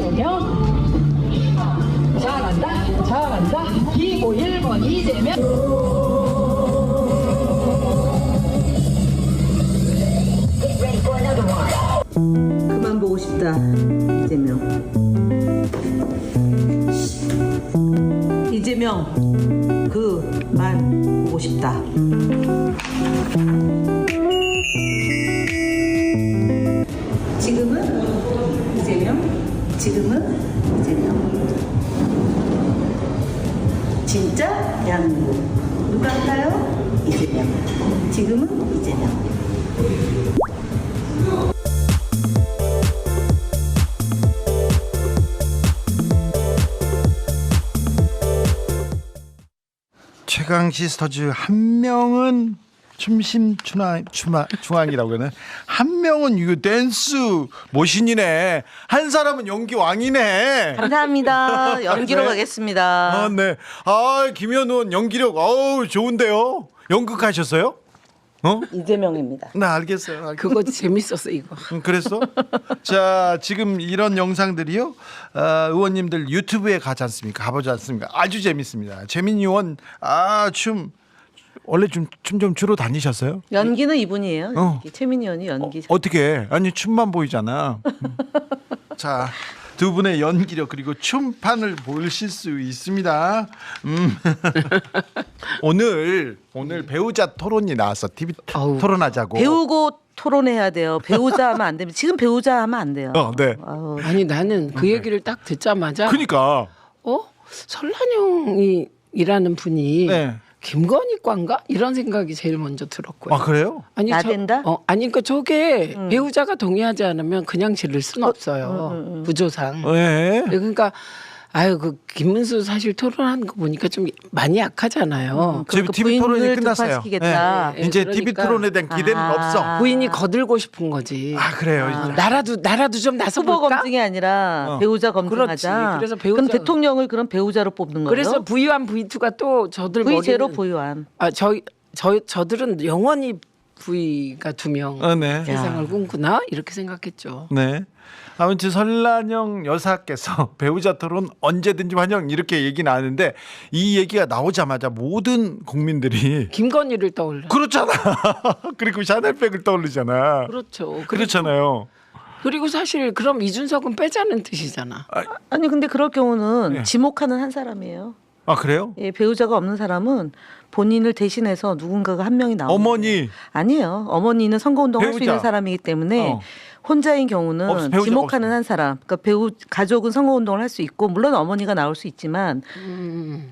이재명. 잘한다. 기고 1번 이재명. 그만 보고 싶다 이재명. 이재명 그만 보고 싶다. 지금은 이재명. 지금은 이재명. 진짜 대한민국 누가 할까요? 이재명. 지금은 이재명. 최강 시스터즈 한 명은 춤심 중앙이라고 하는 한 명은 이거 댄스 모신이네. 한 사람은 연기 왕이네. 감사합니다. 연기로 네. 가겠습니다. 아, 네. 아, 김현우는 연기력 좋은데요. 연극하셨어요? 이재명입니다. 네, 알겠어요. 그거 재밌었어 이거. 그랬어? 자, 지금 이런 영상들이요. 의원님들 유튜브에 가지 않습니까? 가보지 않습니까? 아주 재밌습니다. 재민이 의원 춤 원래 춤 좀 주로 다니셨어요? 연기는 이분이에요. 연기. 최민희 의원이 연기. 어떻게? 아니 춤만 보이잖아. 자, 두 분의 연기력 그리고 춤판을 보실 수 있습니다. 오늘 배우자 토론이 나왔어. TV 토론하자고. 배우고 토론해야 돼요. 배우자 하면 안 됩니다. 지금 배우자 하면 안 돼요. 네. 아니 나는 그 얘기를 딱 듣자마자 그러니까. 설란영이 일하는 분이 네. 김건희과인가 이런 생각이 제일 먼저 들었고요. 아, 그래요? 아니 나댄다? 아니 그러니까 저게 배우자가 동의하지 않으면 그냥 지를 수는 없어요. 구조상. 네. 그러니까 그 김문수 사실 토론하는 거 보니까 좀 많이 약하잖아요. 지금 TV 토론이 부인을 끝났어요. 득파시키겠다. 네. 이제 그러니까. TV 토론에 대한 기대는 없어. 부인이 거들고 싶은 거지. 아, 그래요. 나라도 좀 나서 후보 볼까? 검증이 아니라 배우자 검증하자. 그렇지. 그래서 배우자- 그럼 대통령을 그럼 배우자로 뽑는 거예요? 그래서 V1, V2가 또 저들 V0, 머리는 V1. 저들은 영원히 V가 2명 네. 세상을 꿈꾸나 이렇게 생각했죠. 네. 아무튼 설란영 여사께서 배우자 토론 언제든지 환영 이렇게 얘기 나왔는데 이 얘기가 나오자마자 모든 국민들이 김건희를 떠올려. 그렇잖아. 그리고 샤넬백을 떠올리잖아. 그렇죠. 그렇잖아요. 그리고 사실 그럼 이준석은 빼자는 뜻이잖아. 아니 근데 그럴 경우는 네. 지목하는 한 사람이에요. 아, 그래요? 예, 배우자가 없는 사람은 본인을 대신해서 누군가가 한 명이 나오는 어머니. 거예요. 아니에요. 어머니는 선거운동 할 수 배우자. 있는 사람이기 때문에 어. 혼자인 경우는 배우자가 지목하는 없어요. 한 사람. 그러니까 가족은 선거운동을 할 수 있고 물론 어머니가 나올 수 있지만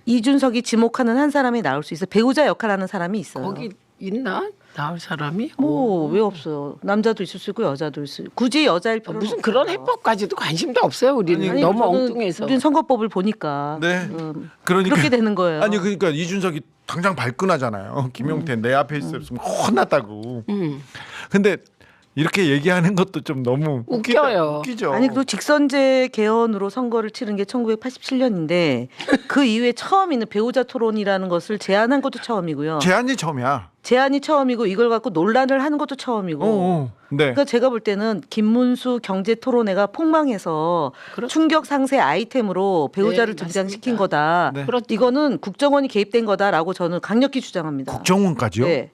이준석이 지목하는 한 사람이 나올 수 있어. 배우자 역할하는 사람이 있어요. 거기 있나? 나올 사람이? 뭐 왜 없어요? 남자도 있을 수 있고 여자도 있을 수 있고 굳이 여자일 필요는 무슨 없어요. 그런 해법까지도 관심도 없어요. 우리는 아니, 너무 저는 엉뚱해서. 우린 선거법을 보니까 네. 그러니까 그렇게 되는 거예요. 아니 그러니까 이준석이 당장 발끈하잖아요. 김용태 내 앞에 있었으면 혼났다고. 근데 이렇게 얘기하는 것도 좀 너무 웃겨요. 웃기죠. 아니 그리고 직선제 개헌으로 선거를 치른 게 1987년인데 그 이후에 처음 있는 배우자 토론이라는 것을 제안한 것도 처음이고요. 제안이 처음이야. 제안이 처음이고 이걸 갖고 논란을 하는 것도 처음이고. 네. 그러니까 제가 볼 때는 김문수 경제토론회가 폭망해서 충격 상세 아이템으로 배우자를 네, 등장시킨 맞습니다. 거다. 네. 이거는 국정원이 개입된 거다라고 저는 강력히 주장합니다. 국정원까지요? 네.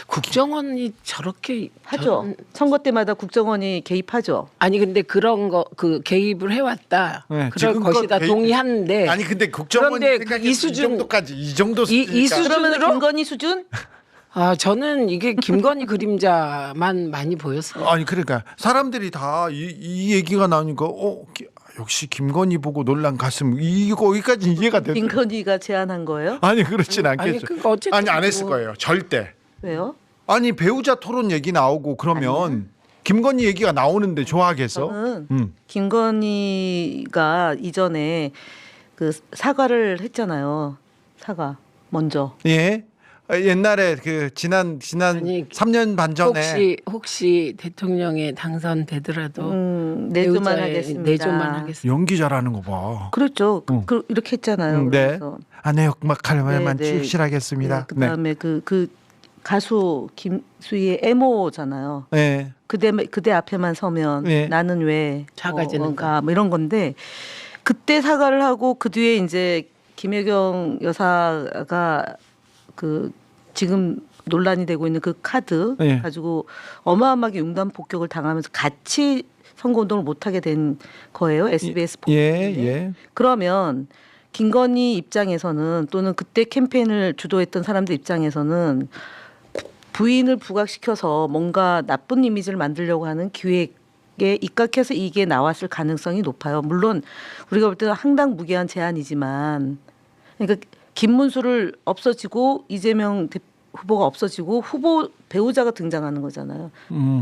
국정원이 저렇게 하죠. 선거 때마다 국정원이 개입하죠. 아니 근데 그런 거 그 개입을 해왔다. 네, 그럴 지금껏 것이다. 동의하는데. 아니 근데 국정원이 그런데 생각해서 이 수준- 정도까지 이 정도 이 수준이니까. 수준- 그러면 수준으로? 김건희 수준? 저는 이게 김건희 그림자만 많이 보였어요. 아니 그러니까 사람들이 다 이 얘기가 나오니까 역시 김건희 보고 논란 갔으면 이거 여기까지 이해가 되죠. 김건희가 제안한 거예요? 아니 그렇진 아니, 않겠죠. 그러니까 어쨌든 아니 안 했을 뭐- 거예요. 절대. 왜요? 아니 배우자 토론 얘기 나오고 그러면 김건희 얘기가 나오는데 좋아하겠어? 저는 김건희가 이전에 그 사과를 했잖아요. 사과 먼저. 예. 옛날에 그 지난 아니, 3년 반 전에 혹시 대통령에 당선되더라도 내조만 배우자의 하겠습니다. 내조만 하겠습니다. 연기 잘하는 거 봐. 그렇죠. 이렇게 했잖아요. 네. 그래서. 안에 역할만 네, 네. 확실하겠습니다. 네, 그다음에 그 가수 김수희의 애모잖아요. 네. 그대 앞에만 서면 네. 나는 왜 작아지는가. 뭐 이런 건데 그때 사과를 하고 그 뒤에 이제 김혜경 여사가 그 지금 논란이 되고 있는 그 카드 네. 가지고 어마어마하게 융단 폭격을 당하면서 같이 선거운동을 못하게 된 거예요. SBS 예, 폭격에. 예. 그러면 김건희 입장에서는 또는 그때 캠페인을 주도했던 사람들 입장에서는 부인을 부각시켜서 뭔가 나쁜 이미지를 만들려고 하는 기획에 입각해서 이게 나왔을 가능성이 높아요. 물론 우리가 볼 때는 항당무계한 제안이지만 그러니까 김문수를 없어지고 이재명 후보가 없어지고 후보 배우자가 등장하는 거잖아요.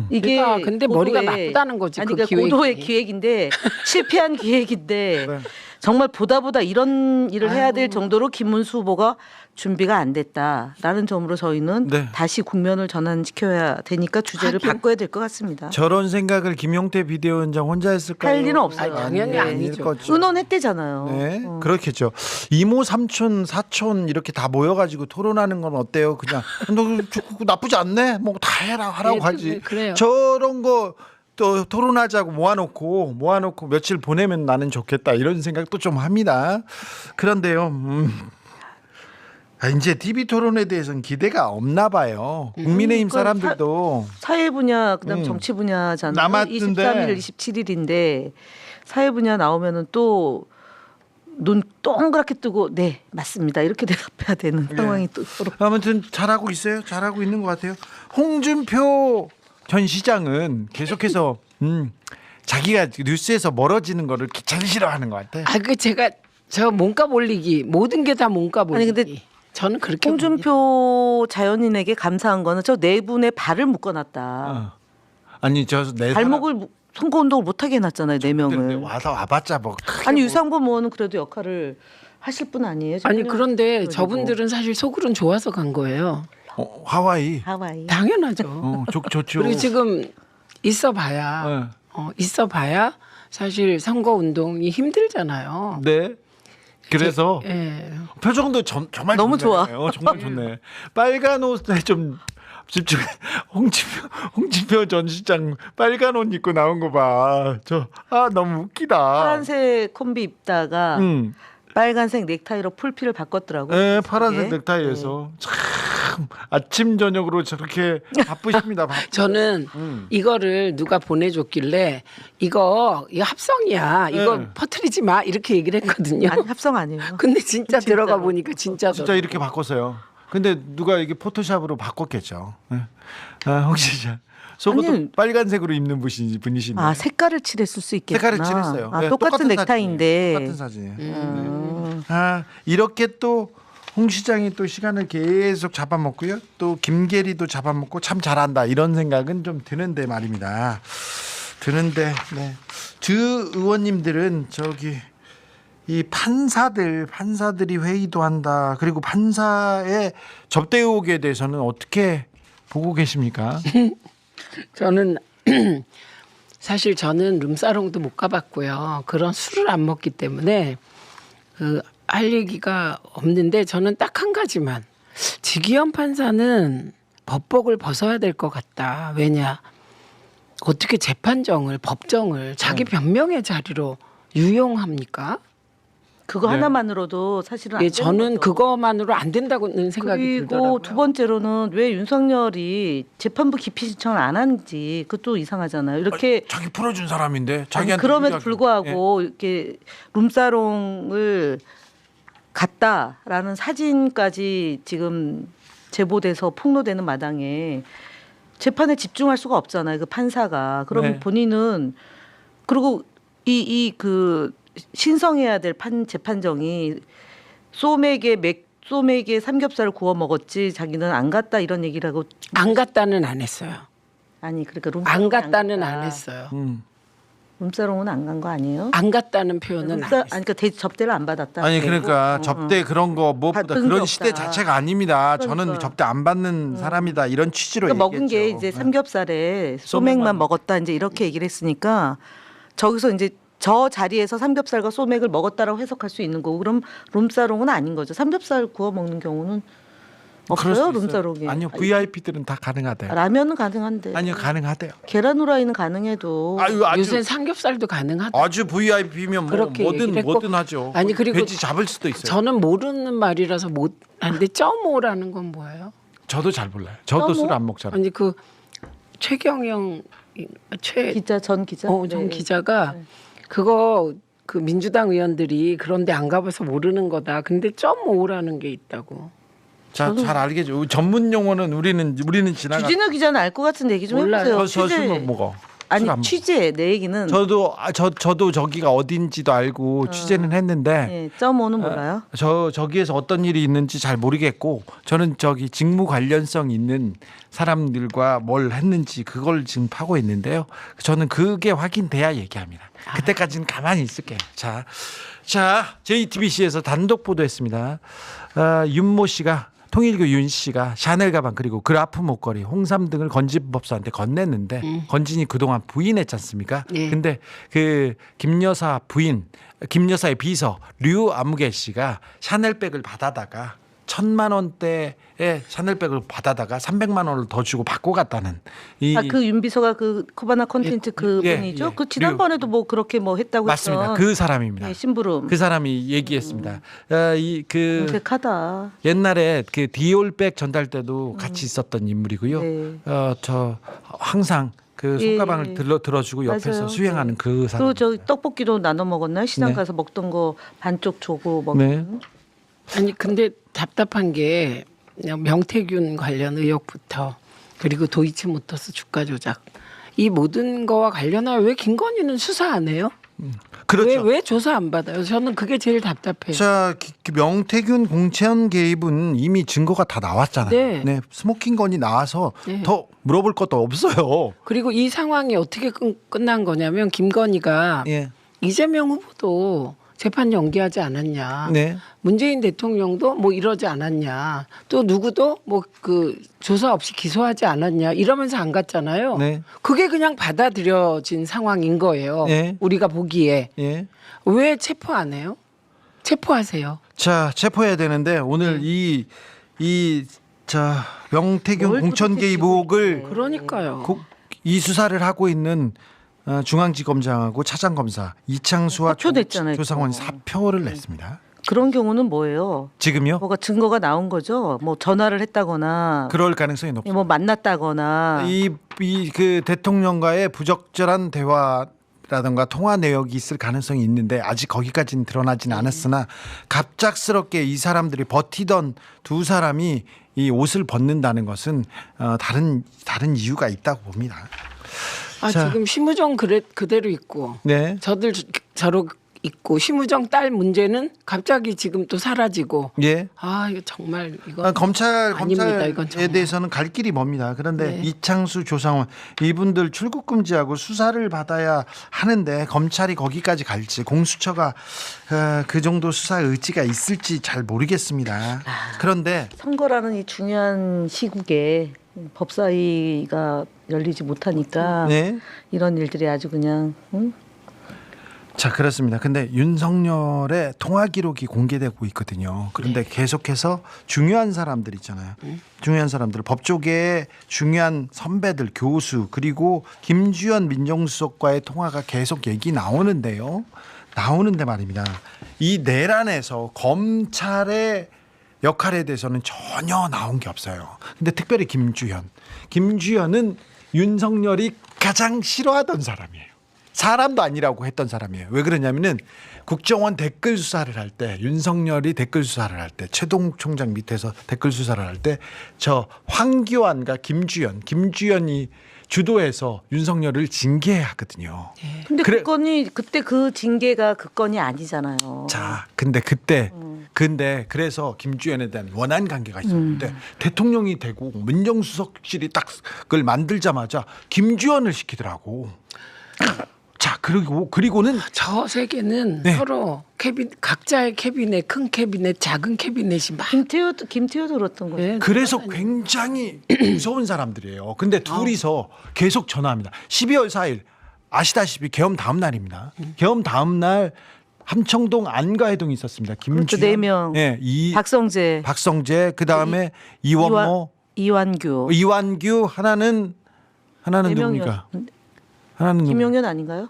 이게 그러니까 근데 머리가 고도의- 나쁘다는 거지, 아니 그 그러니까 기획이. 고도의 기획인데 실패한 기획인데 네. 정말 보다 이런 일을 해야 될 정도로 김문수 후보가 준비가 안 됐다라는 점으로 저희는 네. 다시 국면을 전환시켜야 되니까 주제를 하긴. 바꿔야 될 것 같습니다. 저런 생각을 김용태 비대위원장 혼자 했을까요? 할 일은 없어요. 아니, 당연히 네. 아니죠. 거죠. 의논했대잖아요. 네, 그렇겠죠. 이모, 삼촌, 사촌 이렇게 다 모여가지고 토론하는 건 어때요? 그냥 너 나쁘지 않네. 뭐 다 해라 하라고 네, 하지. 그래요. 저런 거 또 토론하자고 모아놓고 며칠 보내면 나는 좋겠다 이런 생각도 좀 합니다. 그런데요. 이제 TV 토론에 대해서는 기대가 없나 봐요. 국민의힘 그러니까 사람들도 사회 분야 그다음 정치 분야잖아요. 남았는데. 23일, 27일인데 사회 분야 나오면은 또 눈 동그랗게 뜨고 네 맞습니다 이렇게 대답해야 되는 상황이 또 서로 아무튼 잘하고 있어요. 잘하고 있는 것 같아요. 홍준표 전 시장은 계속해서 자기가 뉴스에서 멀어지는 거를 제일 싫어하는 것 같아요. 그 제가 저 몸값 올리기 모든 게 다 몸값 올리기. 아니, 근데 저는 그렇게 봅니다. 홍준표 자연인에게 감사한 거는 저 네 분의 발을 묶어놨다. 아니 저내 발목을 선거운동을 못하게 해놨잖아요. 네 명을. 와서 와봤자 뭐 아니 유상범 의원은 그래도 역할을 하실 분 아니에요? 아니 지금? 그런데 그리고 저분들은 사실 속으로는 좋아서 간 거예요. 하와이 하와이. 당연하죠. 좋죠. 그리고 지금 있어봐야 있어봐야 사실 선거 운동이 힘들잖아요. 네. 그래서 예. 표정도 정말 너무 좋네요. 정말 좋네. 빨간 옷에 좀 집중. 홍준표 전 시장 빨간 옷 입고 나온 거 봐. 너무 웃기다. 파란색 콤비 입다가 빨간색 넥타이로 풀피를 바꿨더라고요. 네, 파란색 네. 넥타이에서 참 아침 저녁으로 저렇게 바쁘십니다. 저는 이거를 누가 보내줬길래 이거 합성이야. 이거 네. 퍼뜨리지 마 이렇게 얘기를 했거든요. 아니 합성 아니에요. 근데 진짜 진짜로. 들어가 보니까 진짜 이렇게 바꿨어요. 근데 누가 이게 포토샵으로 바꿨겠죠. 네. 홍 시장 속옷도 아니, 빨간색으로 입는 분이시네. 아 색깔을 칠했을 수 있겠구나. 색깔을 칠했어요. 아, 네, 똑같은 넥타이인데. 똑같은 사진이에요. 네. 이렇게 또 홍 시장이 또 시간을 계속 잡아먹고요. 또 김계리도 잡아먹고 참 잘한다 이런 생각은 좀 드는데 말입니다. 네. 주 의원님들은 이 판사들이 회의도 한다. 그리고 판사의 접대 의혹에 대해서는 어떻게 보고 계십니까? 저는 사실 저는 룸사롱도 못 가봤고요. 그런 술을 안 먹기 때문에 할 얘기가 없는데 저는 딱 한 가지만 지기현 판사는 법복을 벗어야 될 것 같다. 왜냐 어떻게 재판정을 법정을 자기 변명의 자리로 유용합니까? 그거 네. 하나만으로도 사실은 안 예, 되는 저는 거죠. 그거만으로 안 된다고는 생각이 그리고 들더라고요. 두 번째로는 왜 윤석열이 재판부 기피 신청을 안 하는지 그것도 이상하잖아요. 이렇게 자기 풀어준 사람인데 아니, 자기한테 그럼에도 유리하게. 불구하고 이렇게 룸사롱을 갔다라는 사진까지 지금 제보돼서 폭로되는 마당에 재판에 집중할 수가 없잖아요. 그 판사가. 그러면 네. 본인은 그리고 그 신성해야 될 재판정이 소맥에 삼겹살을 구워 먹었지 자기는 안 갔다 이런 얘기를 하고 안 갔다는 안 했어요. 아니 그러니까 룸사롱 안 갔다는 안 했어요. 룸사롱은 안 간 거 아니에요? 안 갔다는 표현은 안 했어요. 아니 그러니까 접대를 안 받았다. 아니 그러니까 접대 그런 거 무엇보다 받은 게 그런 없다. 시대 자체가 아닙니다. 저는 그러니까. 접대 안 받는 사람이다 이런 취지로 그러니까 먹은 게 얘기했죠. 이제 네. 삼겹살에 소맥만 소맥만 먹었다 이제 이렇게 얘기를 했으니까 저기서 이제 저 자리에서 삼겹살과 소맥을 먹었다라고 해석할 수 있는 거고 그럼 룸사롱은 아닌 거죠. 삼겹살 구워 먹는 경우는 그럴 수 없어요 있어요. 룸사롱에. 아니요, VIP들은 다 가능하대요. 라면은 가능한데. 아니요, 가능하대요. 계란 후라이는 가능해도. 아주 요새 삼겹살도 가능하다. 아주 VIP면 뭐 그렇게 뭐든 얘기를 했고, 뭐든 하죠. 아니, 그리고 돼지 잡을 수도 있어요. 저는 모르는 말이라서 못 하는데 점오라는 건 뭐예요? 저도 잘 몰라요. 저도 뭐? 술 안 먹잖아요. 아니 그 최경영 기자 전 기자. 전 네. 기자가 그거 그 민주당 의원들이 그런데 안 가봐서 모르는 거다. 근데 점오라는 게 있다고. 자, 잘 알겠죠. 전문 용어는 우리는 지나가. 주진우 기자는 알 것 같은데 얘기 좀 몰라요. 해보세요. 저술 먹어. 아니 술안 먹어. 취재 내 얘기는. 저도 저기가 어딘지도 알고 취재는 했는데 네, .5는 몰라요? 저기에서 어떤 일이 있는지 잘 모르겠고 저는 저기 직무 관련성 있는 사람들과 뭘 했는지 그걸 지금 파고 있는데요. 저는 그게 확인돼야 얘기합니다. 그때까지는 가만히 있을게요. 자, JTBC에서 단독 보도했습니다. 윤모 씨가 통일교 윤 씨가 샤넬 가방 그리고 그라프 목걸이, 홍삼 등을 건진 법사한테 건넸는데 건진이 그동안 부인했지 않습니까? 네. 근데 그 김 여사 부인, 김 여사의 비서 류 아무개 씨가 샤넬백을 받아다가 1,000만 원대의 샤넬백을 받아다가 300만 원을 더 주고 바꿔 갔다는 그 윤비서가 그 코바나 컨텐츠 그 예, 분이죠? 예. 그 지난번에도 뭐 그렇게 뭐 했다고 맞습니다. 했던 그 사람입니다. 예, 심부름. 그 사람이 얘기했습니다. 그 정색하다. 옛날에 그 디올백 전달 때도 같이 있었던 인물이고요. 네. 저 항상 그 예. 손가방을 들어주고 옆에서 맞아요. 수행하는 네. 그 사람. 그리고 저 떡볶이도 나눠 먹었나요? 시장 네. 가서 먹던 거 반쪽 조고 네. 먹는. 아니 근데 답답한 게 명태균 관련 의혹부터 그리고 도이치모터스 주가 조작 이 모든 거와 관련하여 왜 김건희는 수사 안 해요? 그렇죠. 왜 조사 안 받아요? 저는 그게 제일 답답해요. 자, 명태균 공천 개입은 이미 증거가 다 나왔잖아요. 네. 스모킹 건이 나와서 네. 더 물어볼 것도 없어요. 그리고 이 상황이 어떻게 끝난 거냐면 김건희가 예. 이재명 후보도 재판 연기하지 않았냐. 네. 문재인 대통령도 뭐 이러지 않았냐. 또 누구도 뭐 그 조사 없이 기소하지 않았냐. 이러면서 안 갔잖아요. 네. 그게 그냥 받아들여진 상황인 거예요. 네. 우리가 보기에. 예. 왜 체포 안 해요? 체포하세요. 자, 체포해야 되는데 오늘 명태균 뭘 공천 도대체 개입 지고 의혹을 있네. 그러니까요. 이 수사를 하고 있는 중앙지검장하고 차장검사 이창수와 사표 냈잖아요, 조상원 그거. 사표를 냈습니다. 그런 경우는 뭐예요? 지금요? 뭐가 증거가 나온 거죠? 뭐 전화를 했다거나, 그럴 가능성이 높습니다. 뭐 만났다거나. 그 대통령과의 부적절한 대화라든가 통화 내역이 있을 가능성이 있는데 아직 거기까지는 드러나지는 않았으나 갑작스럽게 이 사람들이 버티던 두 사람이 이 옷을 벗는다는 것은 다른 이유가 있다고 봅니다. 자. 지금 심우정 그대로 있고 네. 저들 저러 있고 심우정 딸 문제는 갑자기 지금 또 사라지고 예. 이거 정말 이거 검찰에 아닙니다, 이건 정말. 대해서는 갈 길이 멉니다. 그런데 네. 이창수, 조상원 이분들 출국 금지하고 수사를 받아야 하는데 검찰이 거기까지 갈지 공수처가 그 정도 수사 의지가 있을지 잘 모르겠습니다. 그런데 선거라는 이 중요한 시국에 법사위가 열리지 못하니까 네. 이런 일들이 아주 그냥 자, 그렇습니다. 근데 윤석열의 통화 기록이 공개되고 있거든요. 그런데 계속해서 중요한 사람들 있잖아요. 중요한 사람들, 법조계의 중요한 선배들, 교수, 그리고 김주현 민정수석과의 통화가 계속 얘기 나오는데요. 나오는데 말입니다. 이 내란에서 검찰의 역할에 대해서는 전혀 나온 게 없어요. 근데 특별히 김주현은 윤석열이 가장 싫어하던 사람이에요. 사람도 아니라고 했던 사람이에요. 왜 그러냐면은 국정원 댓글 수사를 할 때, 윤석열이 댓글 수사를 할 때, 최동 총장 밑에서 댓글 수사를 할 때 저 황교안과 김주현이 주도해서 윤석열을 징계하거든요. 근데 그래- 그 건이 그때 그 징계가 그 건이 아니잖아요. 자, 근데 그래서 김주현에 대한 원한 관계가 있었는데 대통령이 되고 민정수석실이 딱 그걸 만들자마자 김주현을 시키더라고. 자, 그리고는 저 세계는 네. 서로 각자의 캐비넷, 큰 캐비넷, 작은 캐비넷이 막 김태효도 그렇던 거예요. 네, 그래서 굉장히 무서운 사람들이에요. 근데 둘이서 계속 전화합니다. 12월 4일 아시다시피 계엄 다음 날입니다. 계엄 다음 날 함청동 안가해동이 있었습니다. 김주현, 그렇죠. 4명. 예, 박성재, 그다음에 이원모, 이완규 하나는 4명이요. 누굽니까? 하나는 김용현 아닌가요?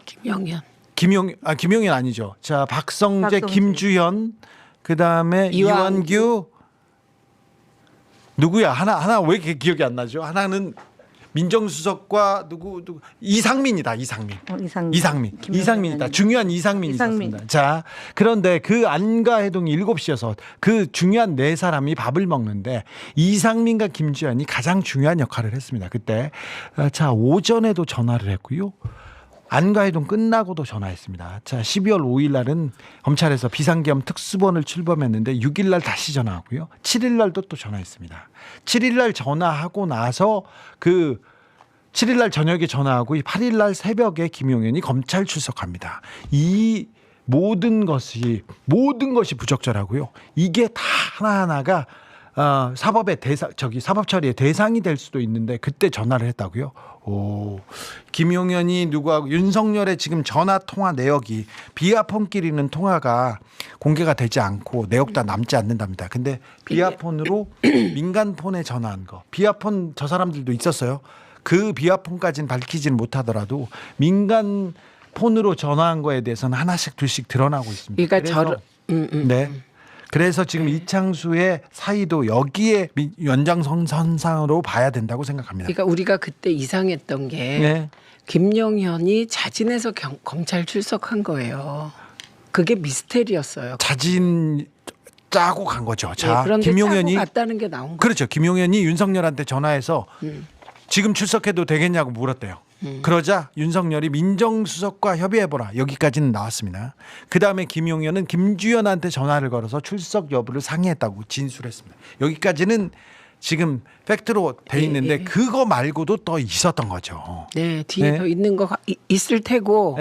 김용현 아니죠. 자, 박성재, 김주현, 그다음에 이완규 누구야? 하나 왜 이렇게 기억이 안 나죠? 하나는 민정수석과 누구 이상민이다. 이상민이다. 중요한 이상민이 있었습니다. 자, 그런데 그 안가해동이 7시여서 그 중요한 4사람이 밥을 먹는데 이상민과 김주현이 가장 중요한 역할을 했습니다. 그때 자, 오전에도 전화를 했고요. 안가해동 끝나고도 전화했습니다. 자, 12월 5일 날은 검찰에서 비상계엄 특수본을 출범했는데 6일 날 다시 전화하고요. 7일 날도 또 전화했습니다. 7일 날 전화하고 나서 7일 날 저녁에 전화하고 8일 날 새벽에 김용현이 검찰 출석합니다. 이 모든 것이 부적절하고요. 이게 다 하나하나가 사법 처리의 대상이 될 수도 있는데 그때 전화를 했다고요? 김용현이 누구하고 윤석열의 지금 전화 통화 내역이 비아폰끼리 있는 통화가 공개가 되지 않고 내역 다 남지 않는답니다. 근데 비아폰으로 민간폰에 전화한 거, 비아폰 저 사람들도 있었어요. 그 비아폰까지는 밝히지는 못하더라도 민간 폰으로 전화한 거에 대해서는 하나씩 둘씩 드러나고 있습니다. 그러니까 네. 그래서 지금 이창수의 사이도 여기에 연장선상으로 봐야 된다고 생각합니다. 그러니까 우리가 그때 이상했던 게 김용현이 자진해서 검찰 출석한 거예요. 그게 미스테리였어요. 자진 짜고 간 거죠. 자, 그런데 김용현이 짜고 갔다는 게 나온 거죠. 그렇죠. 김용현이 윤석열한테 전화해서 지금 출석해도 되겠냐고 물었대요. 그러자 윤석열이 민정수석과 협의해보라. 여기까지는 나왔습니다. 그다음에 김용현은 김주현한테 전화를 걸어서 출석 여부를 상의했다고 진술했습니다. 여기까지는 지금 팩트로 돼 있는데 그거 말고도 또 있었던 거죠. 네, 뒤에 더 있는 거 있을 테고.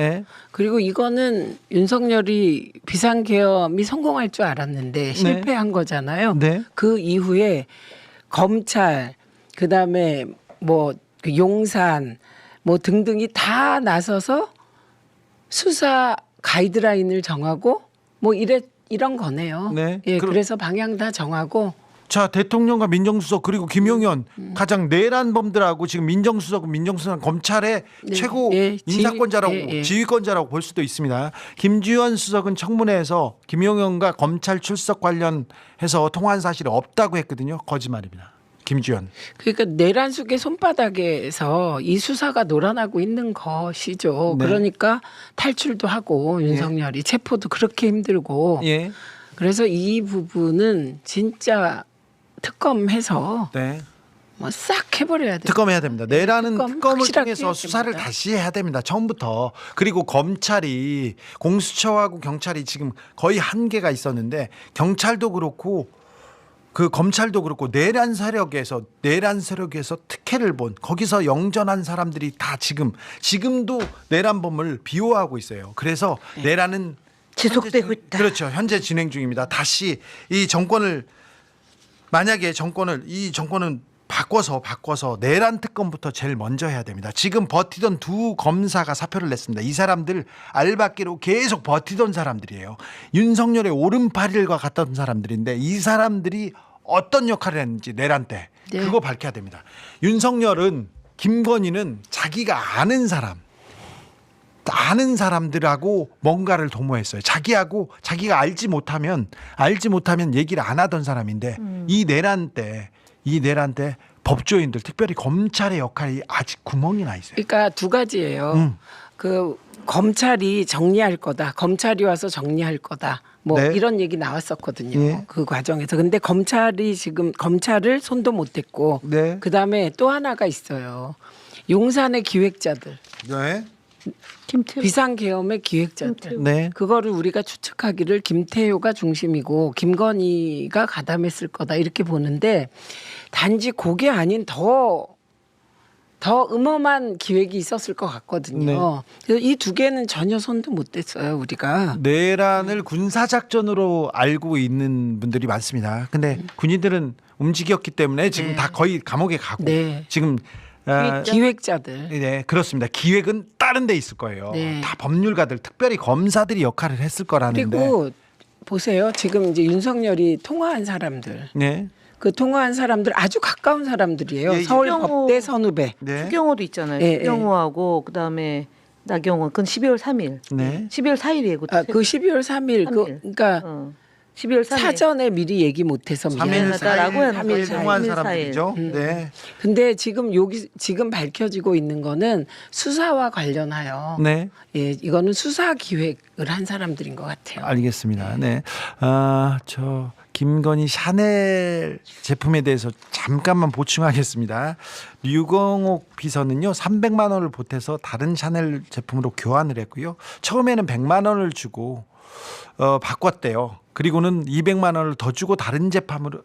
그리고 이거는 윤석열이 비상계엄이 성공할 줄 알았는데 실패한 거잖아요. 그 이후에 검찰, 그다음에 뭐 용산 뭐 등등이 다 나서서 수사 가이드라인을 정하고 뭐 이런 거네요. 그래서 방향 다 정하고. 자, 대통령과 민정수석 그리고 김용현 가장 내란 범들하고 지금 민정수석 검찰의 최고 인사권자라고 지휘권자라고 볼 수도 있습니다. 김주현 수석은 청문회에서 김용현과 검찰 출석 관련해서 통화한 사실이 없다고 했거든요. 거짓말입니다. 김주현. 그러니까 내란 속의 손바닥에서 이 수사가 놀아나고 있는 것이죠. 그러니까 탈출도 하고 윤석열이 체포도 그렇게 힘들고. 그래서 이 부분은 진짜 특검해서 뭐 싹 해버려야 돼요. 특검해야 됩니다. 내라는 특검을 통해서 해야 수사를 됩니다. 다시 해야 됩니다. 처음부터. 그리고 검찰이 공수처하고 경찰이 지금 거의 한계가 있었는데 경찰도 그렇고 그 검찰도 그렇고 내란 세력에서 특혜를 본 거기서 영전한 사람들이 다 지금도 내란범을 비호하고 있어요. 그래서 내란은 지속되고 있다. 그렇죠. 현재 진행 중입니다. 다시 이 정권을 만약에 이 정권은 바꿔서 내란 특검부터 제일 먼저 해야 됩니다. 지금 버티던 2 검사가 사표를 냈습니다. 이 사람들 알박기로 계속 버티던 사람들이에요. 윤석열의 오른팔일과 같던 사람들인데 이 사람들이 어떤 역할을 했는지 내란 때 그거 밝혀야 됩니다. 윤석열은 김건희는 자기가 아는 사람들하고 뭔가를 도모했어요. 자기가 알지 못하면 얘기를 안 하던 사람인데 이 내란 때 법조인들 특별히 검찰의 역할이 아직 구멍이 나 있어요. 그러니까 2가지예요. 그 검찰이 정리할 거다. 검찰이 와서 정리할 거다. 뭐 이런 얘기 나왔었거든요. 그 과정에서. 근데 검찰을 손도 못 댔고 그다음에 또 하나가 있어요. 용산의 기획자들. 비상계엄의 기획자들. 그거를 우리가 추측하기를 김태효가 중심이고 김건희가 가담했을 거다 이렇게 보는데 단지 그게 아닌 더 음험한 기획이 있었을 것 같거든요. 그래서 이 2개는 전혀 손도 못 댔어요, 우리가. 내란을 군사작전으로 알고 있는 분들이 많습니다. 근데 군인들은 움직였기 때문에 지금 다 거의 감옥에 가고 지금 기획자들. 네, 그렇습니다. 기획은 다른 데 있을 거예요. 네. 다 법률가들, 특별히 검사들이 역할을 했을 거라는데. 그리고 보세요. 지금 이제 윤석열이 통화한 사람들. 네. 그 통화한 사람들 아주 가까운 사람들이에요. 예, 서울 추경호. 법대 선후배. 네. 추경호도 있잖아요. 예, 추경호하고 그다음에 나경원. 그건 12월 3일. 네. 12월 4일이에요. 그 12월 3일. 그러니까 12월 3일. 사전에 미리 얘기 못해서 3일 미안하다라고 4일 하는 사일 거죠. 통화한 3일 사람들이죠. 네. 근데 지금 밝혀지고 있는 거는 수사와 관련하여 네. 예, 이거는 수사 기획을 한 사람들인 것 같아요. 알겠습니다. 네. 저 김건희 샤넬 제품에 대해서 잠깐만 보충하겠습니다. 류경옥 비서는요 300만 원을 보태서 다른 샤넬 제품으로 교환을 했고요. 처음에는 100만 원을 주고 바꿨대요. 그리고는 200만 원을 더 주고 다른 제품으로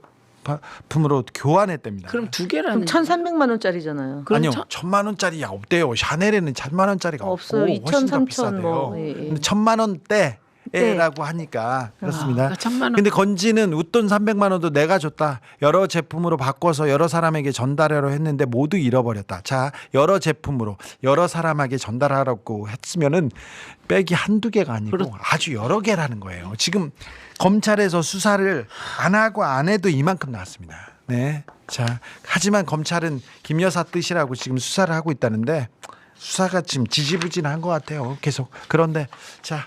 교환했답니다. 그럼 두 개라는. 그럼 1,300만 원짜리잖아요. 그럼 아니요, 1,000만 원짜리 없대요. 샤넬에는 1,000만 원짜리가 없어요. 없고 2,000, 훨씬 더 3,000 비싸대요. 뭐, 예, 예. 근데 1,000만 원대라고 하니까 그렇습니다. 그러니까 1,000만 원. 근데 건지는 웃돈 300만 원도 내가 줬다. 여러 제품으로 바꿔서 여러 사람에게 전달하려 했는데 모두 잃어버렸다. 자, 여러 제품으로 여러 사람에게 전달하라고 했으면은 백이 한두 개가 아니고 아주 여러 개라는 거예요. 지금 검찰에서 수사를 안 하고 안 해도 이만큼 나왔습니다. 네. 자, 하지만 검찰은 김 여사 뜻이라고 지금 수사를 하고 있다는데 수사가 지금 지지부진한 것 같아요. 계속. 그런데 자,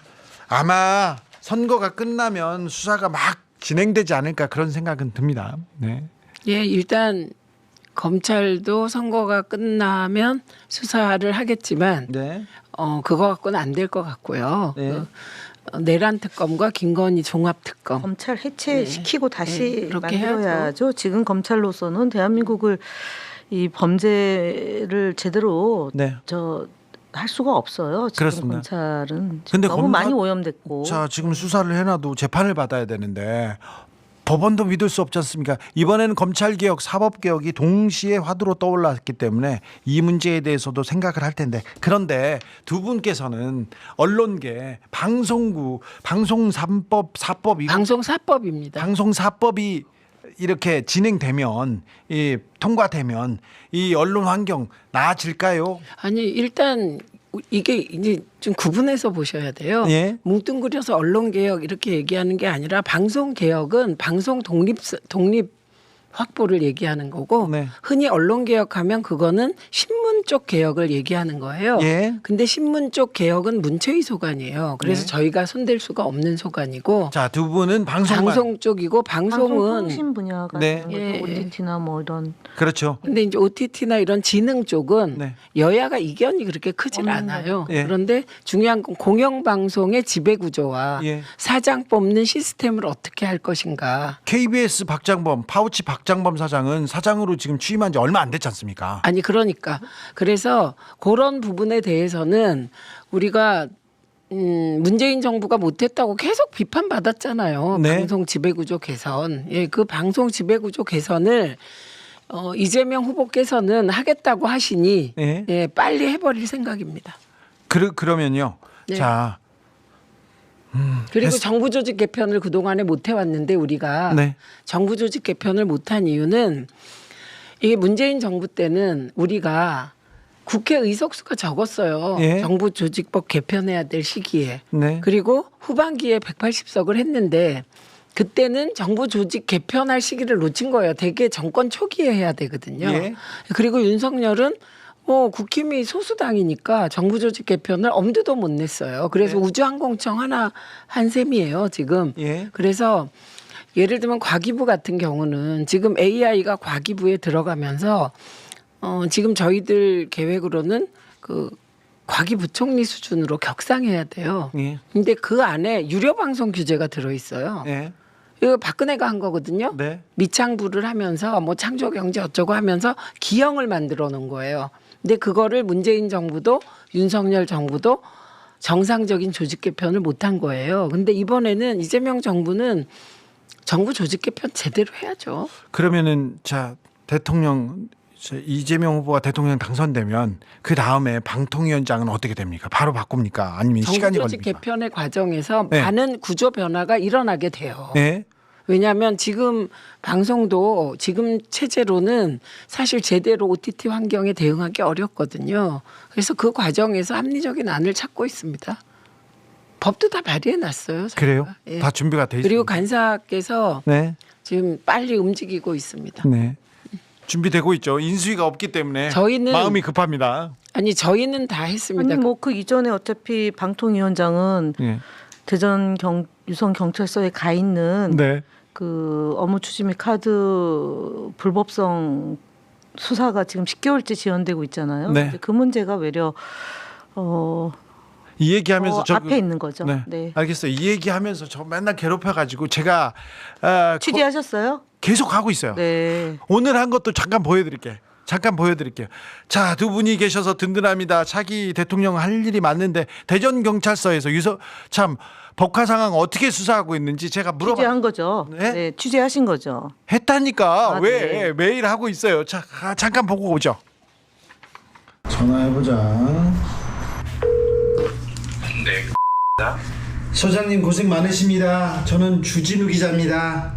아마 선거가 끝나면 수사가 막 진행되지 않을까 그런 생각은 듭니다. 네. 예, 일단 검찰도 선거가 끝나면 수사를 하겠지만 네. 그거 갖고는 안 될 것 같고요. 네. 내란 특검과 김건희 종합 특검. 검찰 해체시키고 다시 그렇게 만들어야죠. 지금 검찰로서는 대한민국을 이 범죄를 제대로 네. 할 수가 없어요. 지금 그렇습니다. 검찰은 지금 근데 너무 검사- 많이 오염됐고. 자, 지금 수사를 해놔도 재판을 받아야 되는데 법원도 믿을 수 없지 않습니까? 이번에는 검찰개혁, 사법개혁이 동시에 화두로 떠올랐기 때문에 이 문제에 대해서도 생각을 할 텐데 그런데 두 분께서는 언론계, 방송국, 방송사법입니다. 방송사법이 이렇게 진행되면 통과되면 이 언론 환경 나아질까요? 아니 일단 이게 이제 좀 구분해서 보셔야 돼요. 예. 뭉뚱그려서 언론 개혁 이렇게 얘기하는 게 아니라 방송 개혁은 방송 독립 확보를 얘기하는 거고 네. 흔히 언론 개혁하면 그거는 신문 쪽 개혁을 얘기하는 거예요. 예. 근데 신문 쪽 개혁은 문체위 소관이에요. 그래서 네. 저희가 손댈 수가 없는 소관이고 자, 두 분은 방송 쪽이고 방송은 방송통신 분야가 네. 되는 거죠. OTT나 뭐 이런. 그렇죠. 근데 이제 OTT나 이런 지능 쪽은 네. 여야가 이견이 그렇게 크질 없는 않아요. 예. 그런데 중요한 건 공영방송의 지배구조와 예. 사장 뽑는 시스템을 어떻게 할 것인가. KBS 박장범, 파우치 박장범 사장은 사장으로 지금 취임한 지 얼마 안 됐지 않습니까? 아니 그러니까 그래서 그런 부분에 대해서는 우리가 문재인 정부가 못했다고 계속 비판받았잖아요. 네. 방송 지배구조 개선. 예, 그 방송 지배구조 개선을 이재명 후보께서는 하겠다고 하시니 예. 예, 빨리 해버릴 생각입니다. 그러면요. 네. 자, 그리고 됐- 정부 조직 개편을 그동안에 못 해왔는데 우리가 네. 정부 조직 개편을 못한 이유는 이게 문재인 정부 때는 우리가 국회 의석수가 적었어요. 예. 정부 조직법 개편해야 될 시기에. 네. 그리고 후반기에 180석을 했는데 그때는 정부 조직 개편할 시기를 놓친 거예요. 되게 정권 초기에 해야 되거든요. 예. 그리고 윤석열은 국힘이 소수당이니까 정부 조직 개편을 엄두도 못 냈어요. 그래서 네. 우주항공청 하나 한 셈이에요, 지금. 예. 그래서 예를 들면 과기부 같은 경우는 지금 AI가 과기부에 들어가면서 지금 저희들 계획으로는 그 과기부총리 수준으로 격상해야 돼요. 예. 근데 그 안에 유료 방송 규제가 들어 있어요. 예. 이거 박근혜가 한 거거든요. 네. 미창부를 하면서 뭐 창조경제 어쩌고 하면서 기형을 만들어 놓은 거예요. 근데 그거를 문재인 정부도 윤석열 정부도 정상적인 조직 개편을 못한 거예요. 근데 이번에는 이재명 정부는 정부 조직 개편 제대로 해야죠. 그러면은 자, 대통령 이재명 후보가 대통령 당선되면 그 다음에 방통위원장은 어떻게 됩니까? 바로 바꿉니까? 아니면 정부 시간이 조직 걸립니까? 개편의 과정에서 네. 많은 구조 변화가 일어나게 돼요. 네. 왜냐하면 지금 방송도 지금 체제로는 사실 제대로 OTT 환경에 대응하기 어렵거든요. 그래서 그 과정에서 합리적인 안을 찾고 있습니다. 법도 다 발의해 놨어요. 저희가. 그래요? 예. 다 준비가 돼 있습니다. 그리고 간사께서 네. 지금 빨리 움직이고 있습니다. 네. 준비되고 있죠. 인수위가 없기 때문에 저희는 마음이 급합니다. 아니 저희는 다 했습니다. 아니 뭐 그 이전에 어차피 방통위원장은 예. 대전 유성 경찰서에 가 있는 네. 그 업무 추진 및 카드 불법성 수사가 지금 10개월째 지연되고 있잖아요. 네. 근데 그 문제가 외려 이 얘기하면서 저 앞에 있는 거죠. 네. 네. 알겠어요. 이 얘기하면서 저 맨날 괴롭혀가지고 제가 취재하셨어요? 계속 하고 있어요. 네. 오늘 한 것도 잠깐 보여드릴게요. 자, 두 분이 계셔서 든든합니다. 차기 대통령 할 일이 많은데 대전 경찰서에서 참 법화 상황 어떻게 수사하고 있는지 제가 취재한 거죠. 네? 네, 취재하신 거죠. 했다니까. 아, 왜 네. 매일 하고 있어요. 자, 잠깐 보고 오죠. 전화해보자. 네. 소장님 고생 많으십니다. 저는 주진우 기자입니다.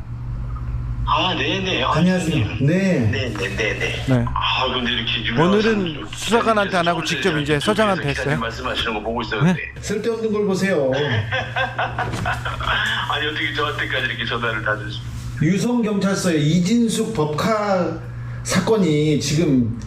아, 네네. 안녕하세요. 네. 네네네네. 네. 아, 근데 이렇게 유명한 오늘은 사람, 수사관한테 안 하고 직접 이제 서장한테 기자님 했어요. 말씀하시는 거 보고 있었는데. 쓸데없는 걸 보세요. 아니, 어떻게 저한테까지 이렇게 전화를 다 주시. 유성 경찰서의 이진숙 법카 사건이 지금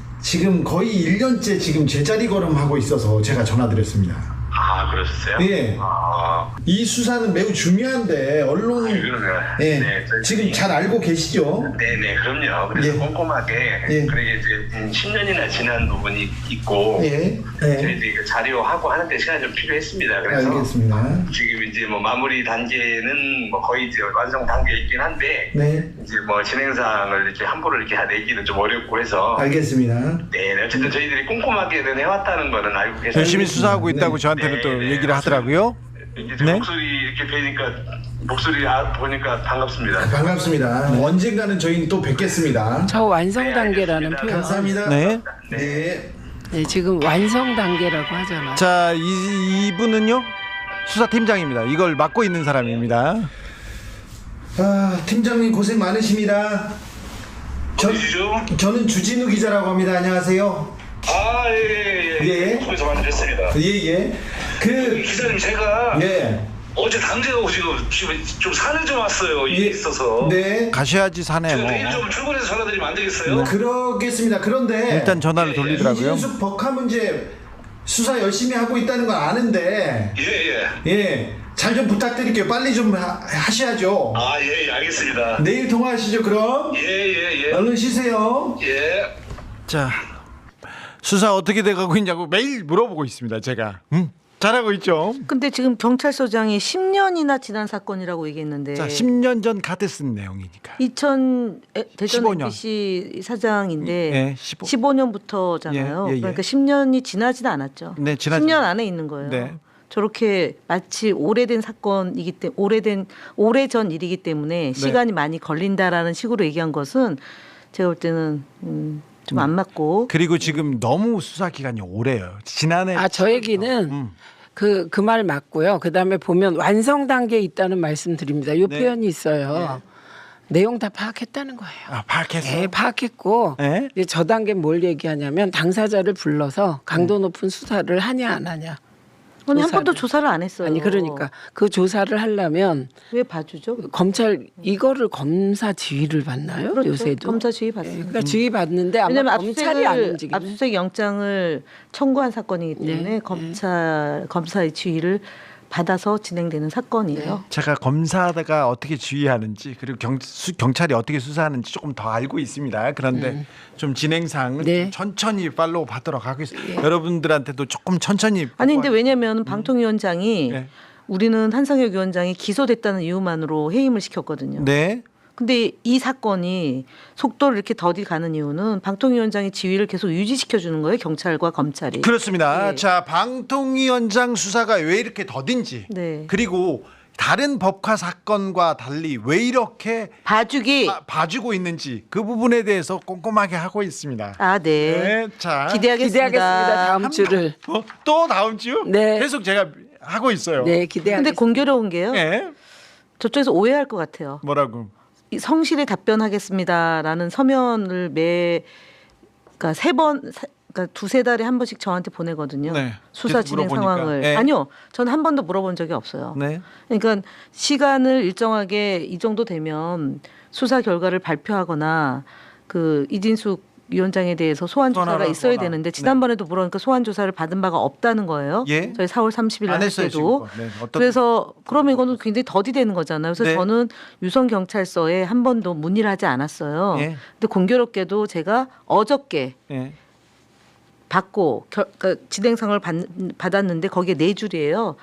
거의 1년째 지금 제자리 걸음하고 있어서 제가 전화드렸습니다. 아, 그러셨어요? 예. 아, 이 수사는 매우 중요한데 언론 그러네요. 예. 네, 지금 잘 알고 계시죠? 네네, 그럼요. 그래서 예. 꼼꼼하게. 예. 그러게 이제 10년이나 지난 부분이 있고. 예. 예. 저희들이 그 자료하고 하는데 시간이 좀 필요했습니다. 그래서. 알겠습니다. 지금 이제 뭐 마무리 단계는 뭐 거의 이제 완성 단계에 있긴 한데. 네. 이제 뭐 진행사항을 이렇게 함부로 이렇게 내기는 좀 어렵고 해서. 알겠습니다. 네, 어쨌든 저희들이 꼼꼼하게는 해왔다는 거는 알고 계세요. 열심히 수사하고 있다고 네. 저한테는 또 얘기를 하더라고요. 이제 네. 목소리 이렇게 뵈니까 목소리 보니까 반갑습니다. 반갑습니다. 언젠가는 저희는 또 뵙겠습니다. 저 완성 네, 단계라는 알겠습니다. 표현. 감사합니다. 네. 네. 네, 지금 완성 단계라고 하잖아요. 자, 이분은요 수사팀장입니다. 이걸 맡고 있는 사람입니다. 아, 팀장님 고생 많으십니다. 어디시죠? 저는 주진우 기자라고 합니다. 안녕하세요. 아, 예. 예. 거기서 많이 뵀습니다. 예. 기자님, 제가 예. 어제 당직하고 지금 좀 산에 좀 왔어요. 일이 있어서. 네. 가셔야지 사네 제가 뭐. 내일 좀 출근해서 전화드리면 안 되겠어요? 그러겠습니다. 그런데 일단 전화를 돌리더라고요. 이진숙 법카 문제 수사 열심히 하고 있다는 건 아는데 예. 잘 좀 부탁드릴게요. 빨리 좀 하셔야죠. 아, 예, 알겠습니다. 내일 통화하시죠. 그럼 예. 얼른 쉬세요. 예. 자, 수사 어떻게 돼가고 있냐고 매일 물어보고 있습니다. 제가 잘하고 있죠. 근데 지금 경찰서장이 10년이나 지난 사건이라고 얘기했는데 자, 10년 전 카드 쓴 내용이니까. 대전 15년. MBC 사장인데 예, 15년부터잖아요. 예, 예. 그러니까 10년이 지나진 않았죠. 네, 지나지 10년 안에 있는 거예요. 네. 저렇게 마치 오래된 사건이기 때문에 오래전 일이기 때문에 시간이 많이 걸린다라는 식으로 얘기한 것은 제가 볼 때는 좀 안 맞고. 그리고 지금 너무 수사 기간이 오래요. 지난해 저 얘기는 그 말 맞고요. 그다음에 보면 완성 단계에 있다는 말씀 드립니다. 이 네. 표현이 있어요. 내용 다 파악했다는 거예요. 파악했어. 네, 파악했고 네. 이제 저 단계 뭘 얘기하냐면 당사자를 불러서 강도 높은 수사를 하냐 안 하냐. 아니 한 번도 조사를. 조사를 안 했어요. 아니 그러니까 그 조사를 하려면 왜 봐주죠? 검찰 이거를 검사 지휘를 받나요? 그렇죠. 요새도 검사 지휘 받습니다. 그러니까 지휘 받는데 아마 왜냐하면 검찰이 안 움직이는. 압수수색 영장을 청구한 사건이기 때문에 네. 검사의 지휘를 받아서 진행되는 사건이에요. 제가 검사가 어떻게 지휘하는지 그리고 경찰이 어떻게 수사하는지 조금 더 알고 있습니다. 그런데 좀 진행 사항을 네. 좀 천천히 팔로우 받도록 하겠습니다. 여러분들한테도 조금 천천히. 아니 근데 왜냐하면 방통위원장이 네. 우리는 한상혁 위원장이 기소됐다는 이유만으로 해임을 시켰거든요. 네. 근데 이 사건이 속도를 이렇게 더디 가는 이유는 방통위원장의 지위를 계속 유지시켜 주는 거예요. 경찰과 검찰이. 그렇습니다. 네. 자, 방통위원장 수사가 왜 이렇게 더딘지 네. 그리고 다른 법화 사건과 달리 왜 이렇게 봐주기. 봐주고 있는지 그 부분에 대해서 꼼꼼하게 하고 있습니다. 아, 네. 자, 기대하겠습니다. 다음 주를. 또 다음 주 네. 계속 제가 하고 있어요. 네, 기대하겠습니다. 근데 공교로운 게요. 네. 저쪽에서 오해할 것 같아요. 뭐라고? 이 성실히 답변하겠습니다라는 서면을 그러니까 그러니까 두세 달에 한 번씩 저한테 보내거든요. 네. 수사 계속 진행 물어보니까. 상황을. 네. 아니요. 저는 한 번도 물어본 적이 없어요. 네. 그러니까 시간을 일정하게 이 정도 되면 수사 결과를 발표하거나 그 이진숙 위원장에 대해서 소환 조사가 전화를 있어야 하거나. 되는데 지난번에도 물어보니까 소환 조사를 받은 바가 없다는 거예요. 예. 저희 4월 30일 안 날 했어요, 때도. 지금. 네. 어떤 그래서 그러면 이거는 굉장히 더디되는 거잖아요. 그래서 네. 저는 유성 경찰서에 한 번도 문의를 하지 않았어요. 예. 근데 공교롭게도 제가 어저께 예. 받고 그러니까 진행상을 받았는데 거기에 4줄이에요.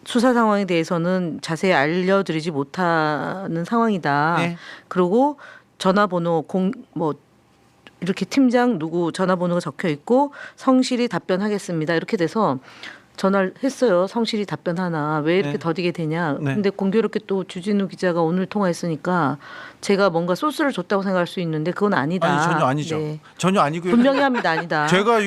수사 상황에 대해서는 자세히 알려드리지 못하는 상황이다. 네. 그리고 전화번호 이렇게 팀장 누구 전화번호가 적혀 있고 성실히 답변하겠습니다. 이렇게 돼서 전화를 했어요. 성실히 답변하나 왜 이렇게 네. 더디게 되냐. 네. 근데 공교롭게 또 주진우 기자가 오늘 통화했으니까 제가 뭔가 소스를 줬다고 생각할 수 있는데 그건 아니다. 아니 전혀 아니죠. 네. 전혀 아니고요. 분명히 합니다. 아니다. 제가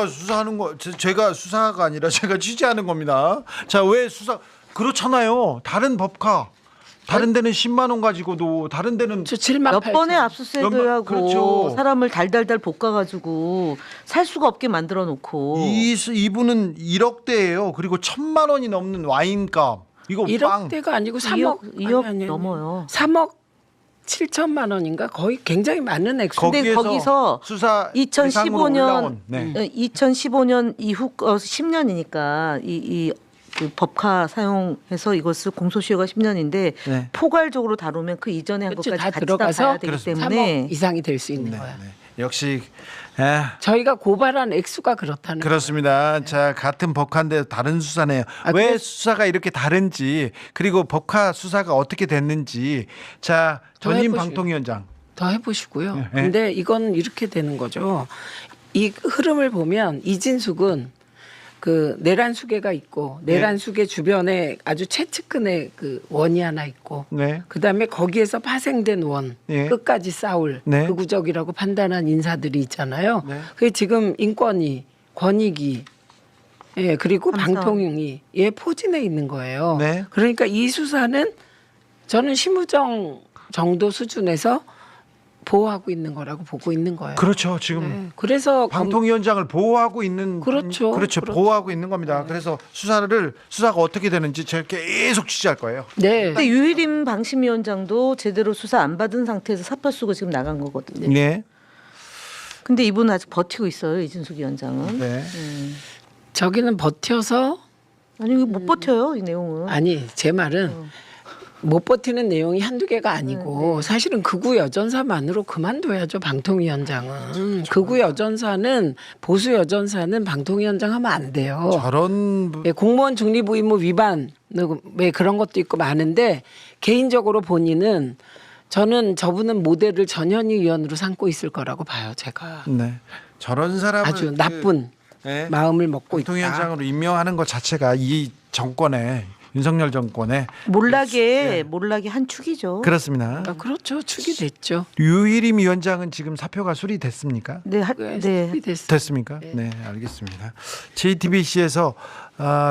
수사하는 거 제가 수사가 아니라 제가 취재하는 겁니다. 자, 왜 수사 그렇잖아요. 다른 법카 다른 데는 10만 원 가지고도 다른 데는 저 7만 몇 8천. 번의 압수수색을 하고 그렇죠. 사람을 달달달 볶아가지고 살 수가 없게 만들어 놓고 이분은 1억대예요. 그리고 1,000만 원이 넘는 와인값. 이거 빵. 1억대가 아니고 3억 2억 넘어요. 3억 7천만 원인가 거의 굉장히 많은 액수. 근데 거기서 수사 2015년 네. 2015년 이후 10년이니까 그 법카 사용해서 이것을 공소시효가 10년인데 네. 포괄적으로 다루면 그 이전에 한 그렇죠. 것까지 다 같이 다 들어가서 봐야 되기 그렇습니다. 때문에 3억 이상이 될 수 있는 네, 거야. 네. 역시 저희가 고발한 액수가 그렇다는 그렇습니다. 자, 같은 법카인데 다른 수사네요. 왜 그래서- 수사가 이렇게 다른지 그리고 법카 수사가 어떻게 됐는지. 자, 전임 해보시죠. 방통위원장. 더 해보시고요. 네. 근데 이건 이렇게 되는 거죠. 이 흐름을 보면 이진숙은 그 내란수계가 있고 내란수계 주변에 아주 최측근의 그 원이 하나 있고 네. 그다음에 거기에서 파생된 원 예. 끝까지 싸울 네. 극우적이라고 판단한 인사들이 있잖아요. 네. 그게 지금 인권위, 권익위, 예 그리고 삼성. 방통위에 포진해 있는 거예요. 네. 그러니까 이 수사는 저는 심우정 정도 수준에서 보호하고 있는 거라고 보고 있는 거예요. 그렇죠. 지금 네. 그래서 방통위원장을 보호하고 있는 그렇죠. 그렇죠. 그렇죠. 보호하고 있는 겁니다. 그래서 수사가 어떻게 되는지 제가 계속 취재할 거예요. 네. 근데 유일임 방심위원장도 제대로 수사 안 받은 상태에서 사표 쓰고 지금 나간 거거든요. 네. 근데 이분은 아직 버티고 있어요. 이진숙 위원장은. 네. 저기는 버텨서 아니 이거 못 버텨요. 이 내용은. 아니 제 말은 못 버티는 내용이 한두 개가 아니고 사실은 극우 여전사만으로 그만둬야죠. 방통위원장은 극우 여전사는 보수 여전사는 방통위원장 하면 안 돼요. 저런 예, 공무원 중립 의무 위반 왜 그런 것도 있고 많은데 개인적으로 본인은 저는 저분은 모델을 전현희 의원으로 삼고 있을 거라고 봐요. 제가 네. 저런 사람을 아주 나쁜 네. 마음을 먹고 있다. 방통위원장으로 임명하는 것 자체가 이 정권에 윤석열 정권에 몰락의 한 축이죠. 그렇습니다. 아, 그렇죠. 축이 됐죠. 유일임 위원장은 지금 사표가 수리됐습니까? 네, 네. 축이 됐어요. 됐습니까? 네, 알겠습니다. JTBC에서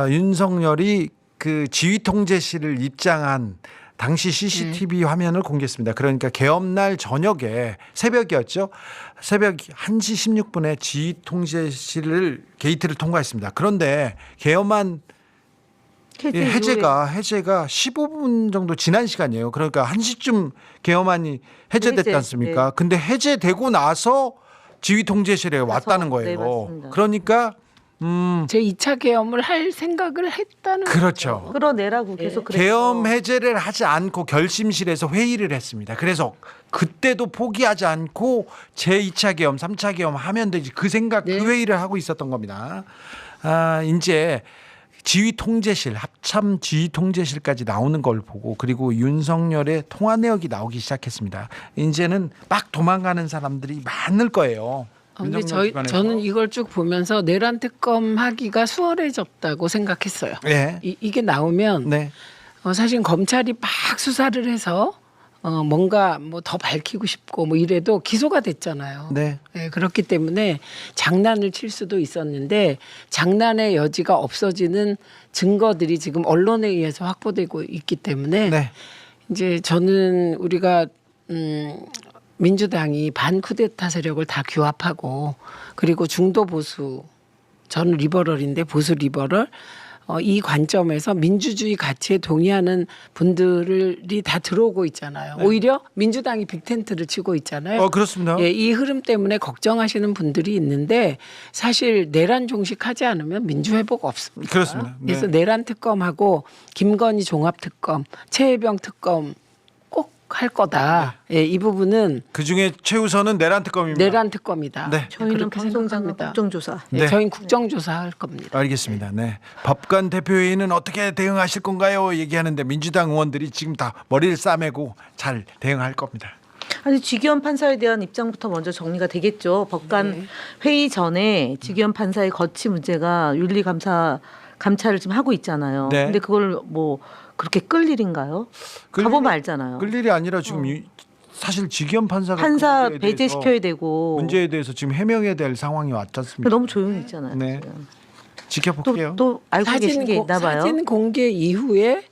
윤석열이 그 지휘통제실을 입장한 당시 CCTV 화면을 공개했습니다. 그러니까 개업날 저녁에 새벽이었죠. 새벽 1시 16분에 지휘통제실을 게이트를 통과했습니다. 그런데 개업한 해제가 15분 정도 지난 시간이에요. 그러니까 1시쯤 개엄안이 해제됐지 해제, 않습니까? 네. 근데 해제되고 나서 지휘통제실에 왔다는 네, 거예요. 맞습니다. 그러니까 제 2차 계엄을 할 생각을 했다는 그렇죠. 끌어내라고 계속 그랬죠. 계엄 해제를 하지 않고 결심실에서 회의를 했습니다. 그래서 그때도 포기하지 않고 제2차 계엄, 3차 계엄 하면 되지. 그 생각, 네. 그 회의를 하고 있었던 겁니다. 이제 지휘 통제실, 합참 지휘 통제실까지 나오는 걸 보고 그리고 윤석열의 통화 내역이 나오기 시작했습니다. 이제는 막 도망가는 사람들이 많을 거예요. 근데 윤석열 주변에서. 저는 이걸 쭉 보면서 내란 특검 하기가 수월해졌다고 생각했어요. 네. 이게 나오면 네. 사실 검찰이 막 수사를 해서 뭔가 뭐 더 밝히고 싶고 뭐 이래도 기소가 됐잖아요. 네. 네, 그렇기 때문에 장난을 칠 수도 있었는데 장난의 여지가 없어지는 증거들이 지금 언론에 의해서 확보되고 있기 때문에 네. 이제 저는 우리가 민주당이 반쿠데타 세력을 다 규합하고 그리고 중도 보수 저는 리버럴인데 보수 리버럴 이 관점에서 민주주의 가치에 동의하는 분들이 다 들어오고 있잖아요. 오히려 민주당이 빅텐트를 치고 있잖아요. 그렇습니다. 예, 이 흐름 때문에 걱정하시는 분들이 있는데 사실 내란 종식하지 않으면 민주회복 없습니다. 그렇습니다. 네. 그래서 내란 특검하고 김건희 종합 특검, 최혜병 특검 꼭 할 거다. 예, 이 부분은 그 중에 최우선은 내란 특검입니다. 내란 특검이다. 네. 저희는 그렇게 방송장관 생각합니다. 국정조사. 네. 네. 저희는 국정조사 할 겁니다. 알겠습니다. 네. 법관 대표회의는 어떻게 대응하실 건가요? 얘기하는데 민주당 의원들이 지금 다 머리를 싸매고 잘 대응할 겁니다. 아니 지기현 판사에 대한 입장부터 먼저 정리가 되겠죠. 법관 회의 전에 지기현 판사의 거치 문제가 감찰을 지금 하고 있잖아요. 네. 근데 그걸 뭐 그렇게 끌 일인가요? 가보면 알잖아요. 끌 일이 아니라 지금 사실 지기현 판사가 판사 그 문제에 대해서 배제시켜야 되고 문제에 대해서 지금 해명해야 될 상황이 왔지 않습니까? 너무 조용히 있잖아요. 네. 지금. 지켜볼게요. 또 알고 계신 게 있나 봐요. 사진 공개 이후에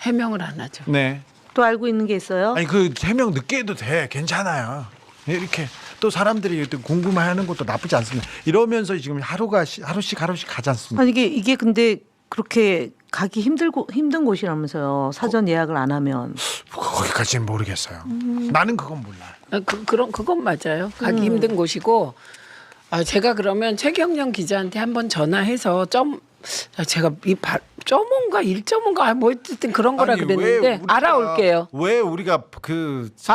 해명을 안 하죠. 네. 또 알고 있는 게 있어요? 아니 그 해명 늦게 해도 돼. 괜찮아요. 이렇게 또 사람들이 궁금해하는 것도 나쁘지 않습니다. 이러면서 지금 하루씩 가지 않습니까? 아니 이게 근데 그렇게 가기 힘든 곳이라면서요. 사전 예약을 안 하면. 거기까지는 모르겠어요. 나는 그건 몰라요. 그건 맞아요. 가기 힘든 곳이고 제가 그러면 최경영 기자한테 한번 전화해서 제가 1.5인가 1.5인가 뭐 어쨌든 그런 거라 아니, 그랬는데 알아올게요. 왜 우리가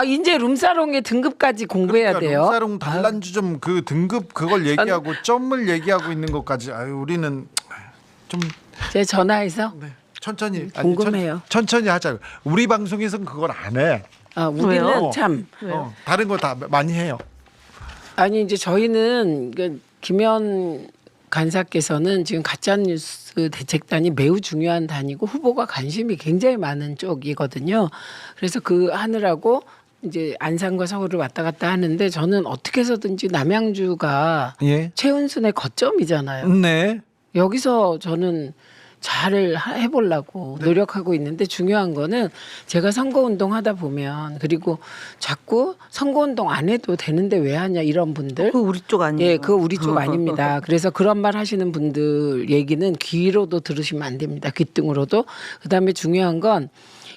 이제 룸사롱의 등급까지 공부해야 돼요. 룸사롱 단란주점 그 등급 그걸 얘기하고 점을 얘기하고 있는 것까지 우리는 좀 제 전화해서 네, 천천히 궁금해요. 천천히 하자. 우리 방송에서는 그걸 안 해. 우리는 왜요? 참 다른 거 다 많이 해요. 아니 이제 저희는 김현 간사께서는 지금 가짜뉴스 대책단이 매우 중요한 단이고 후보가 관심이 굉장히 많은 쪽이거든요. 그래서 그 하느라고 이제 안산과 서울을 왔다 갔다 하는데 저는 어떻게 해서든지 남양주가 예. 최은순의 거점이잖아요. 네. 여기서 저는 잘 해보려고 노력하고 있는데 중요한 거는 제가 선거운동 하다 보면 그리고 자꾸 선거운동 안 해도 되는데 왜 하냐 이런 분들 그 우리 쪽 아니에요? 예, 그거 우리 쪽 아닙니다. 그래서 그런 말 하시는 분들 얘기는 귀로도 들으시면 안 됩니다. 귓등으로도. 그다음에 중요한 건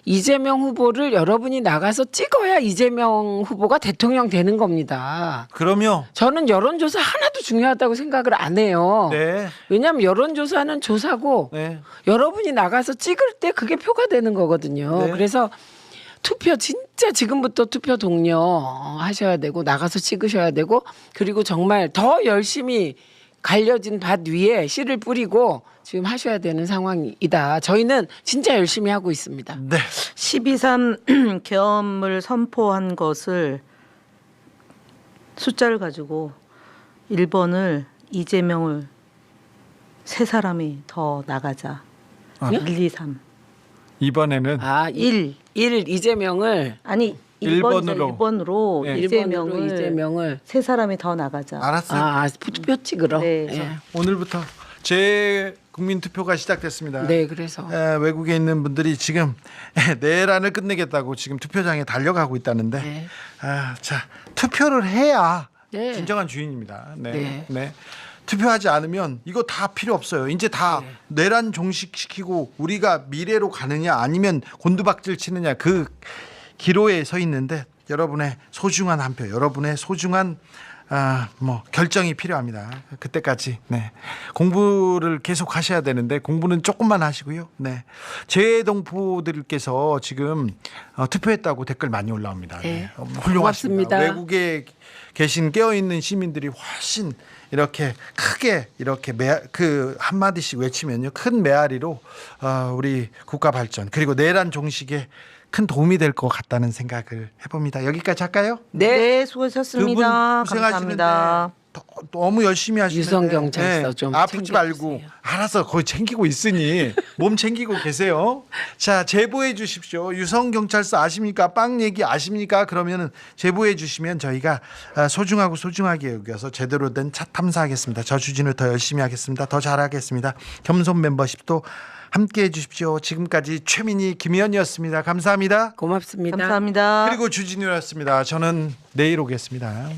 이재명 후보를 여러분이 나가서 찍어야 이재명 후보가 대통령 되는 겁니다. 그럼요. 저는 여론조사 하나도 중요하다고 생각을 안 해요. 네. 왜냐하면 여론조사는 조사고 네. 여러분이 나가서 찍을 때 그게 표가 되는 거거든요. 네. 그래서 투표 진짜 지금부터 투표 독려 하셔야 되고 나가서 찍으셔야 되고 그리고 정말 더 열심히 갈려진 밭 위에 씨를 뿌리고 지금 하셔야 되는 상황이다. 저희는 진짜 열심히 하고 있습니다. 네. 12.3 계엄을 선포한 것을 숫자를 가지고 1번을 이재명을 세 사람이 더 나가자. 1, 2, 3. 이번에는 1 이재명을 아니 1번으로. 1번으로 네. 이재명을 세 사람이 더 나가자. 알았어요. 투표 찍으러. 네. 예. 오늘부터 제 국민 투표가 시작됐습니다. 네, 그래서 외국에 있는 분들이 지금 내란을 끝내겠다고 지금 투표장에 달려가고 있다는데 네. 자 투표를 해야 네. 진정한 주인입니다. 네. 네. 네. 투표하지 않으면 이거 다 필요 없어요. 이제 다 내란 종식시키고 우리가 미래로 가느냐 아니면 곤두박질 치느냐 그 기로에 서 있는데 여러분의 소중한 한 표, 여러분의 소중한 결정이 필요합니다. 그때까지 공부를 계속 하셔야 되는데 공부는 조금만 하시고요. 재동포들께서 지금 투표했다고 댓글 많이 올라옵니다. 네. 훌륭하십니다. 고맙습니다. 외국에 계신 깨어 있는 시민들이 훨씬 이렇게 크게 이렇게 그 한마디씩 외치면요 큰 메아리로 우리 국가 발전 그리고 내란 종식에 큰 도움이 될 것 같다는 생각을 해봅니다. 여기까지 할까요? 네, 수고하셨습니다. 두 분 감사합니다. 너무 열심히 하시는데 유성경찰서 좀 아프지 말고 챙겨주세요. 알아서 거의 챙기고 있으니 몸 챙기고 계세요. 자 제보해 주십시오. 유성경찰서 아십니까? 빵 얘기 아십니까? 그러면은 제보해 주시면 저희가 소중하고 소중하게 여겨서 제대로 된 차 탐사하겠습니다. 저 주진우 더 열심히 하겠습니다. 더 잘하겠습니다. 겸손 멤버십도 함께해 주십시오. 지금까지 최민희 김희연이었습니다. 감사합니다. 고맙습니다. 감사합니다. 그리고 주진우였습니다. 저는 내일 오겠습니다.